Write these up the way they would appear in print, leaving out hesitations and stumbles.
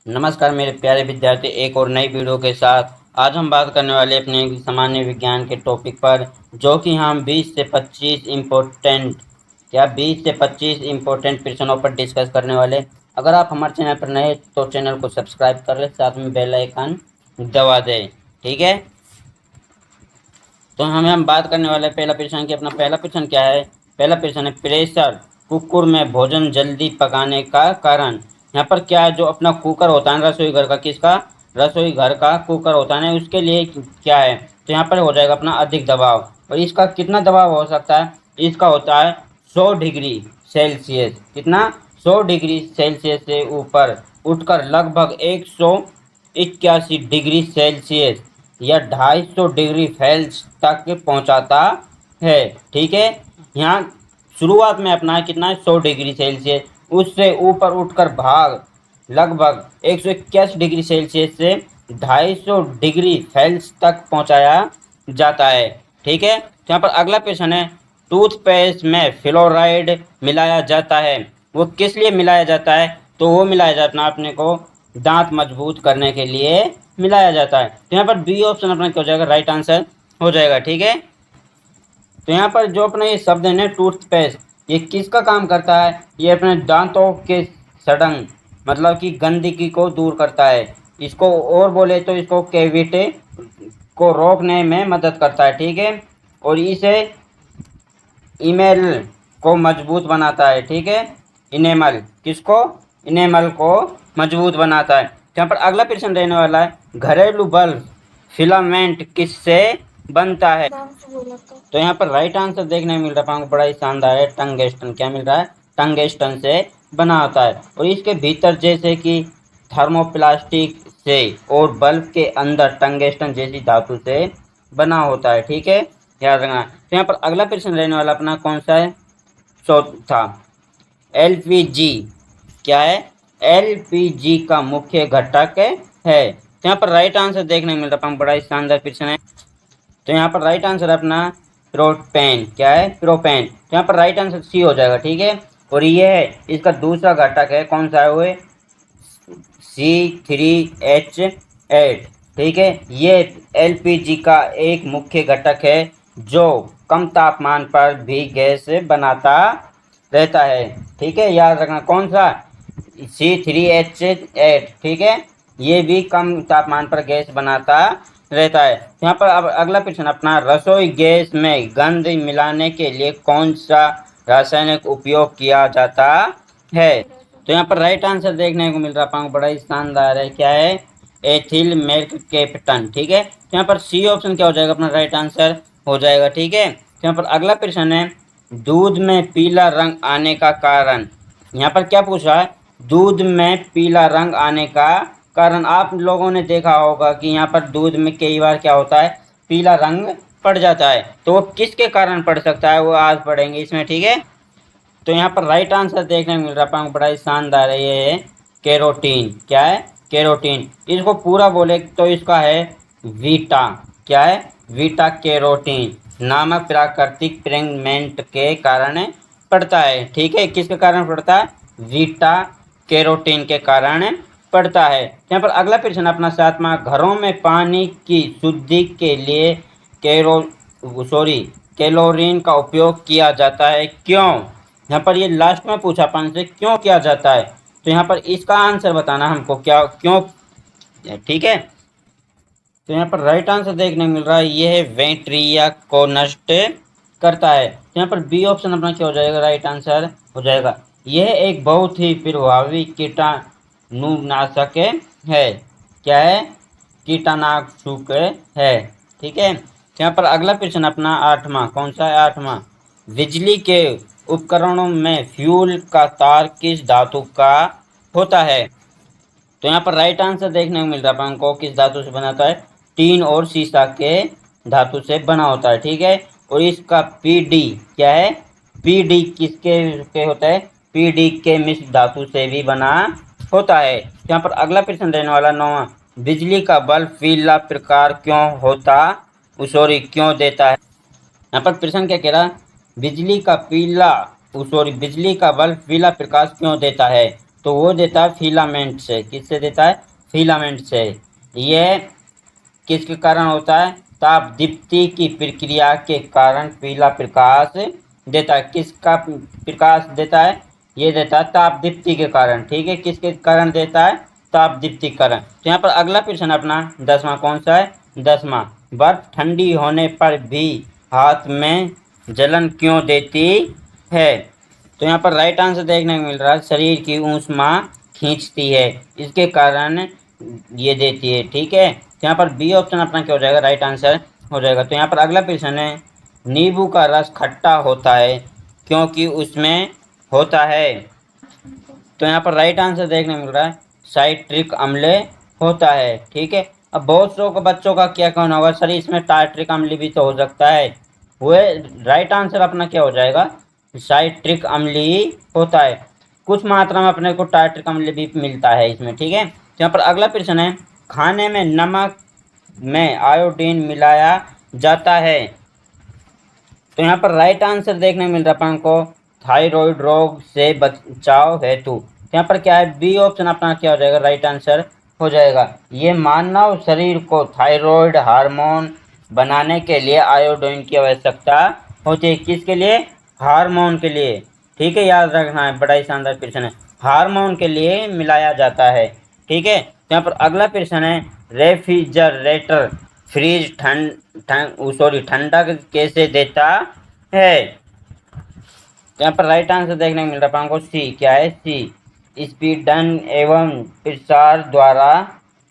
नमस्कार मेरे प्यारे विद्यार्थी, एक और नई वीडियो के साथ आज हम बात करने वाले अपने सामान्य विज्ञान के टॉपिक पर, जो कि हम 20 से 25 इम्पोर्टेंट प्रश्नों पर डिस्कस करने वाले। अगर आप हमारे चैनल पर नए तो चैनल को सब्सक्राइब कर ले, साथ में बेल आइकन दबा दें। ठीक है, तो हम बात करने वाले पहला प्रश्न की। अपना पहला प्रश्न क्या है? पहला प्रश्न है प्रेशर कुकर में भोजन जल्दी पकाने का कारण। यहाँ पर क्या है, जो अपना कुकर होता है रसोई घर का, किसका? रसोई घर का कुकर होता है, उसके लिए क्या है? तो यहाँ पर हो जाएगा अपना अधिक दबाव। और इसका कितना दबाव हो सकता है? इसका होता है 100 डिग्री सेल्सियस। कितना? 100 डिग्री सेल्सियस से ऊपर उठकर लगभग 181 डिग्री सेल्सियस या 250 डिग्री फेल्स तक पहुंचाता है। ठीक है, यहाँ शुरुआत में अपना कितना है? 100 डिग्री सेल्सियस, उससे ऊपर उठकर भाग लगभग 181 डिग्री सेल्सियस से 250 डिग्री फेल्स तक पहुंचाया जाता है। ठीक है, यहाँ पर अगला प्रश्न है टूथपेस्ट में फ्लोराइड मिलाया जाता है, वो किस लिए मिलाया जाता है? तो वो मिलाया जाता है अपने को दांत मजबूत करने के लिए मिलाया जाता है। तो यहाँ पर बी ऑप्शन अपना क्या हो जाएगा? राइट आंसर हो जाएगा। ठीक है, तो यहाँ पर जो अपना ये शब्द है ना टूथपेस्ट, ये किसका काम करता है? ये अपने दांतों के सड़न मतलब कि गंदगी को दूर करता है। इसको और बोले तो इसको कैविटी को रोकने में मदद करता है। ठीक है, और इसे ईमेल को मजबूत बनाता है। ठीक है, इनेमल किसको? इनेमल को मजबूत बनाता है। यहाँ पर अगला प्रश्न रहने वाला है घरेलू बल्ब फिलामेंट किससे बनता है? तो यहाँ पर राइट आंसर देखने में मिल रहा है, बड़ा ही शानदार है, टंगस्टन। क्या मिल रहा है? टंगस्टन से बना होता है। और इसके भीतर जैसे कि थर्मोप्लास्टिक से और बल्ब के अंदर टंगस्टन जैसी धातु से बना होता है। ठीक है, याद रखना। तो यहाँ पर अगला प्रश्न रहने वाला अपना कौन सा है? चौथा, एलपीजी क्या है? एलपीजी का मुख्य घटक है। तो यहाँ पर राइट आंसर देखने को मिल रहा है, बड़ा ही शानदार प्रश्न है। तो यहाँ पर राइट आंसर अपना प्रोपेन। क्या है? प्रोपेन। तो यहाँ पर राइट आंसर सी हो जाएगा। ठीक है, और ये है इसका दूसरा घटक है, कौन सा है वो? C3H8। ठीक है, ये एलपीजी का एक मुख्य घटक है जो कम तापमान पर भी गैस बनाता रहता है। ठीक है, याद रखना कौन सा? C3H8। ठीक है, ये भी कम तापमान पर गैस बनाता रहता है। यहाँ पर अब अगला प्रश्न अपना रसोई गैस में गंध मिलाने के लिए कौन सा रासायनिक उपयोग किया जाता है? तो यहाँ पर राइट आंसर देखने को मिल रहा है, बड़ा ही शानदार है। क्या है? एथिल मेर्कैप्टन। ठीक है, तो यहाँ पर सी ऑप्शन क्या हो जाएगा? अपना राइट आंसर हो जाएगा। ठीक है, तो यहाँ पर अगला प्रश्न है दूध में पीला रंग आने का कारण। यहाँ पर क्या पूछा है? दूध में पीला रंग आने का कारण। आप लोगों ने देखा होगा कि यहाँ पर दूध में कई बार क्या होता है? पीला रंग पड़ जाता है। तो वो किसके कारण पड़ सकता है, वो आज पढ़ेंगे इसमें। ठीक है, तो यहाँ पर राइट आंसर देखने को मिल रहा है, बड़ा ही शानदार है, ये है कैरोटीन। क्या है? कैरोटीन। इसको पूरा बोले तो इसका है वीटा। क्या है? वीटा कैरोटीन नामक प्राकृतिक पिगमेंट के कारण पड़ता है। ठीक है, किसके कारण पड़ता है? वीटा कैरोटीन के कारण पड़ता है। यहाँ पर अगला प्रश्न अपना सातवां, घरों में पानी की शुद्धि के लिए क्लोरीन का उपयोग किया जाता है, क्यों? यहाँ पर ये लास्ट में पूछा अपन से, क्यों किया जाता है? तो यहाँ पर इसका आंसर बताना हमको, क्या क्यों। ठीक है, तो यहाँ पर राइट आंसर देखने को मिल रहा है, ये है बैक्टीरिया को नष्ट करता है। तो यहाँ पर बी ऑप्शन अपना क्या हो जाएगा? राइट आंसर हो जाएगा। यह एक बहुत ही प्रभावी कीटाणुनाशक है। क्या है? कीटनाशक है। ठीक है, यहाँ पर अगला प्रश्न अपना आठवां, कौन सा है? आठवां, बिजली के उपकरणों में फ्यूल का तार किस धातु का होता है? तो यहाँ पर राइट आंसर देखने को मिल रहा है हमको, किस धातु से बनाता है? टीन और सीसा के धातु से बना होता है। ठीक है, और इसका पीडी क्या है? पीडी किसके के होता है? पीडी के मिश्र धातु से भी बना होता है। यहाँ पर अगला प्रश्न रहने वाला नौवां, बिजली का बल्ब पीला प्रकार क्यों होता क्यों देता है? यहाँ पर प्रश्न क्या कह रहा? बिजली का बल्ब पीला प्रकाश क्यों देता है? तो वो देता है फिलामेंट से। किससे देता है? फिलामेंट से। ये किसके कारण होता है? तापदीप्ति की प्रक्रिया के कारण पीला प्रकाश देता है। किसका प्रकाश देता है? ये देता है तापदीप्ति के कारण। ठीक है, किसके कारण देता है? तापदीप्ति के कारण। तो यहाँ पर अगला प्रश्न अपना 10वां कौन सा है? 10वां, बर्फ ठंडी होने पर भी हाथ में जलन क्यों देती है? तो यहाँ पर राइट आंसर देखने को मिल रहा है, शरीर की ऊष्मा खींचती है, इसके कारण ये देती है। ठीक है, तो यहाँ पर बी ऑप्शन अपना क्या हो जाएगा? राइट आंसर हो जाएगा। तो यहाँ पर अगला प्रश्न है, नींबू का रस खट्टा होता है क्योंकि उसमें होता है। तो यहाँ पर राइट आंसर देखने को मिल रहा है, साइट्रिक अम्ल होता है। ठीक है, अब बहुत सौ बच्चों का क्या कहना होगा, सर इसमें टार्ट्रिक अम्ल भी तो हो सकता है। वो राइट आंसर अपना क्या हो जाएगा? साइट्रिक अम्ल ही होता है। कुछ मात्रा में अपने को टार्ट्रिक अम्ल भी मिलता है इसमें। ठीक है, यहाँ पर अगला प्रश्न है, खाने में नमक में आयोडीन मिलाया जाता है। तो यहाँ पर राइट आंसर देखने को मिल रहा है अपन को, थायराइड रोग से बचाव हेतु। यहाँ पर क्या है? बी ऑप्शन अपना क्या हो जाएगा? राइट आंसर हो जाएगा। ये मानव शरीर को थायराइड हार्मोन बनाने के लिए आयोडीन की आवश्यकता होती है। किसके लिए? हार्मोन के लिए। ठीक है, याद रखना है, बड़ा ही शानदार प्रश्न है। हार्मोन के लिए मिलाया जाता है। ठीक है, यहाँ पर अगला प्रश्न है, रेफ्रिजरेटर फ्रीज ठंडक कैसे देता है? यहाँ पर राइट आंसर देखने को मिल रहा है आपको, सी। क्या है? सी, स्पीडन एवं प्रसार द्वारा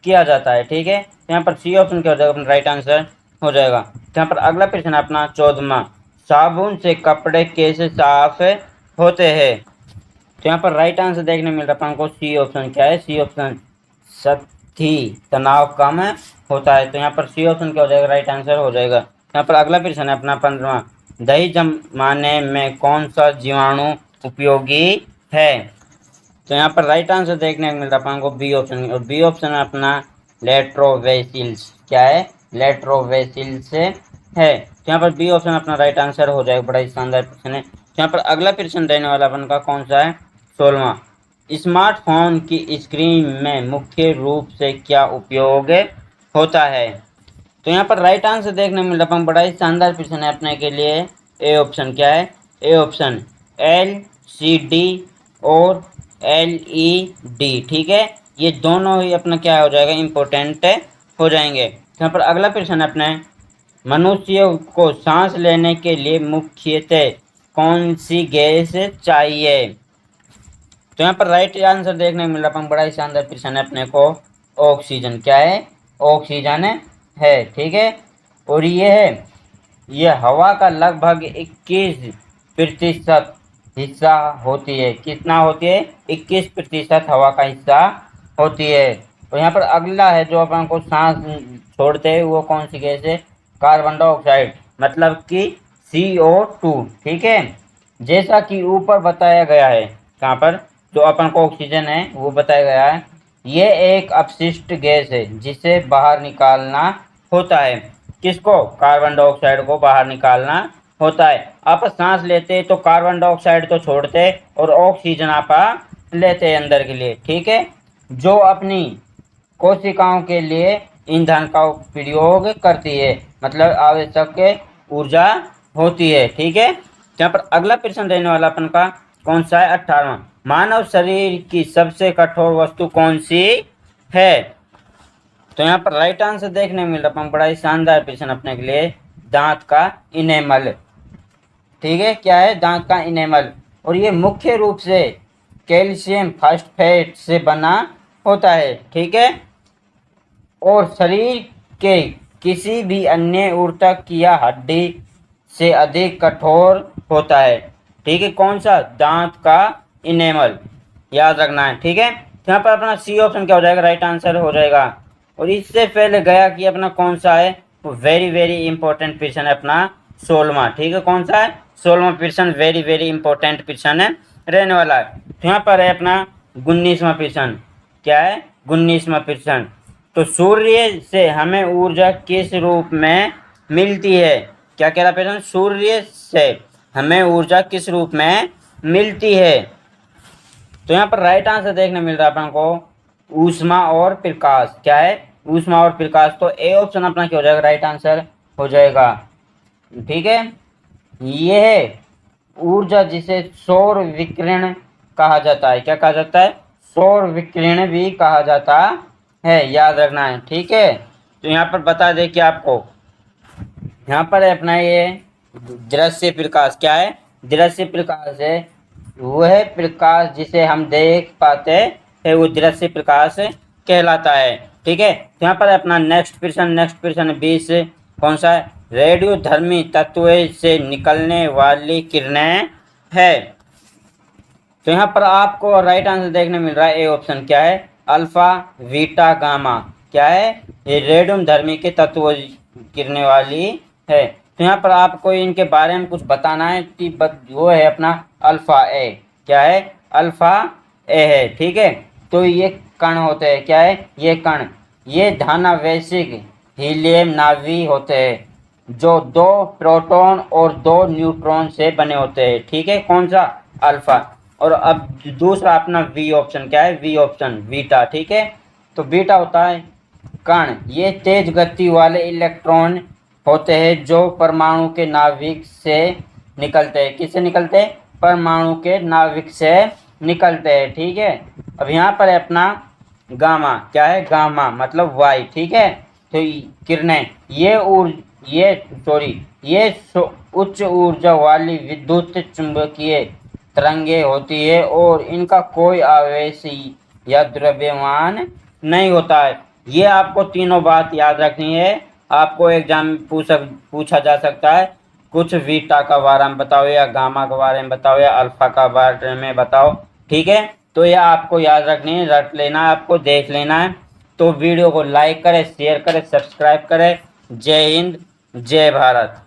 किया जाता है। ठीक है, यहाँ पर सी ऑप्शन क्या हो जाएगा? अपना राइट आंसर हो जाएगा। यहाँ पर अगला प्रश्न अपना 14वां, साबुन से कपड़े कैसे साफ होते हैं? तो यहाँ पर राइट आंसर देखने मिल रहा है अपन को, सी ऑप्शन। क्या है? सी ऑप्शन, सख्ती तनाव कम होता है। तो यहाँ पर सी ऑप्शन क्या हो जाएगा? राइट आंसर हो जाएगा। यहाँ पर अगला प्रश्न है अपना 15वां, दही जमाने में कौन सा जीवाणु उपयोगी है? तो यहाँ पर राइट आंसर देखने को मिल रहा है अपन को, बी ऑप्शन। और बी ऑप्शन है अपना लेट्रोवेसिल्स। क्या है? लेट्रोवेसिल्स है। तो यहाँ पर बी ऑप्शन अपना राइट आंसर हो जाएगा। बड़ा ही शानदार प्रश्न है। यहाँ पर अगला प्रश्न रहने वाला अपन का कौन सा है? 16वां, स्मार्टफोन की स्क्रीन में मुख्य रूप से क्या उपयोग होता है? तो यहाँ पर राइट आंसर देखने मिल रहा है, बड़ा ही शानदार प्रश्न है अपने के लिए। A option. क्या है? ए ऑप्शन, LCD और LED। ठीक है, ये दोनों ही अपना क्या हो जाएगा? इम्पोर्टेंट हो जाएंगे। यहाँ पर अगला प्रश्न अपने, मनुष्य को सांस लेने के लिए मुख्यतः कौन सी गैस चाहिए? तो यहाँ पर राइट आंसर देखने को मिल रहा है, बड़ा ही शानदार प्रश्न है अपने को, ऑक्सीजन। क्या है? ऑक्सीजन है। ठीक है, और ये हवा का लगभग 21% हिस्सा होती है। कितना होती है? 21% हवा का हिस्सा होती है। और यहाँ पर अगला है जो अपन को सांस छोड़ते हैं, वो कौन सी गैस है? कार्बन डाइऑक्साइड, मतलब कि CO2। ठीक है, जैसा कि ऊपर बताया गया है, कहाँ पर? जो अपन को ऑक्सीजन है वो बताया गया है, ये एक अपशिष्ट गैस है जिसे बाहर निकालना होता है। किसको? कार्बन डाइऑक्साइड को बाहर निकालना होता है। आप सांस लेते तो कार्बन डाइऑक्साइड तो छोड़ते और ऑक्सीजन आप लेते हैं अंदर के लिए। ठीक है, जो अपनी कोशिकाओं के लिए ईंधन का प्रयोग करती है, मतलब आवश्यक ऊर्जा होती है। ठीक है, यहाँ पर अगला प्रश्न रहने वाला अपन का कौन सा है? 18वां, मानव शरीर की सबसे कठोर वस्तु कौन सी है? तो यहाँ पर राइट आंसर देखने को मिल रहा है, बड़ा ही शानदार प्रश्न अपने के लिए, दांत का इनेमल। ठीक है, क्या है? दांत का इनेमल। और ये मुख्य रूप से कैल्शियम फास्फेट से बना होता है। ठीक है, और शरीर के किसी भी अन्य ऊतक या हड्डी से अधिक कठोर होता है। ठीक है, कौन सा? दांत का इनेमल, याद रखना है। ठीक है, यहाँ पर अपना सी ऑप्शन क्या हो जाएगा? राइट आंसर हो जाएगा। और इससे पहले गया कि अपना कौन सा है? वेरी वेरी इंपॉर्टेंट प्रश्न है अपना 16वां। ठीक है, कौन सा है? 16वां प्रश्न वेरी वेरी इंपॉर्टेंट प्रश्न रहने वाला है। तो यहाँ पर है अपना 19वां प्रश्न। क्या है? 19वां प्रश्न, तो सूर्य से हमें ऊर्जा किस रूप में मिलती है? क्या कह रहा प्रश्न? सूर्य से हमें ऊर्जा किस रूप में मिलती है? तो यहाँ पर राइट आंसर देखने मिल रहा है अपन को ऊष्मा और प्रकाश। क्या है? ऊष्मा और प्रकाश। तो ए ऑप्शन अपना क्या हो जाएगा? राइट आंसर हो जाएगा। ठीक है, ये है ऊर्जा जिसे सौर विकिरण कहा जाता है। क्या कहा जाता है? सौर विकिरण भी कहा जाता है, याद रखना है। ठीक है, तो यहाँ पर बता दे कि आपको यहाँ पर है अपना ये दृश्य प्रकाश। क्या है? दृश्य प्रकाश है वह प्रकाश जिसे हम देख पाते हैं, वो दृश्य प्रकाश कहलाता है। ठीक है, तो यहाँ पर अपना नेक्स्ट प्रश्न 20 कौन सा है? रेडियो धर्मी तत्व से निकलने वाली किरणें है। तो यहाँ पर आपको राइट आंसर देखने मिल रहा है ए ऑप्शन। क्या है? Alpha, beta, gamma. क्या है? ये रेडियम धर्मी के तत्व गिरने वाली है। तो यहाँ पर आपको इनके बारे में कुछ बताना है कि वो है अपना अल्फा ए। क्या है? अल्फा ए है। ठीक है, तो ये कण होते हैं। क्या है? ये कण, ये धनावेशिक हीलियम नावी होते हैं जो 2 प्रोटॉन और 2 न्यूट्रॉन से बने होते हैं। ठीक है, कौन सा? अल्फा। और अब दूसरा अपना वी ऑप्शन। क्या है? वी ऑप्शन बीटा। ठीक है, तो बीटा होता है कण, ये तेज गति वाले इलेक्ट्रॉन होते हैं जो परमाणु के नाभिक से निकलते हैं। किससे निकलते हैं? परमाणु के नाभिक से निकलते हैं। ठीक है, अब यहाँ पर है अपना गामा। क्या है? गामा मतलब वाई। ठीक है, तो किरणें ये उच्च ऊर्जा वाली विद्युत चुंबकीय तरंगे होती है और इनका कोई आवेश या द्रव्यमान नहीं होता है। ये आपको तीनों बात याद रखनी है। आपको एग्जाम में पूछा जा सकता है कुछ बीटा का बारे में बताओ, या गामा के बारे में बताओ, या अल्फा का बारे में बताओ। ठीक है, तो यह आपको याद रखनी है, रट लेना है, आपको देख लेना है। तो वीडियो को लाइक करें, शेयर करें, सब्सक्राइब करें। जय हिंद, जय भारत।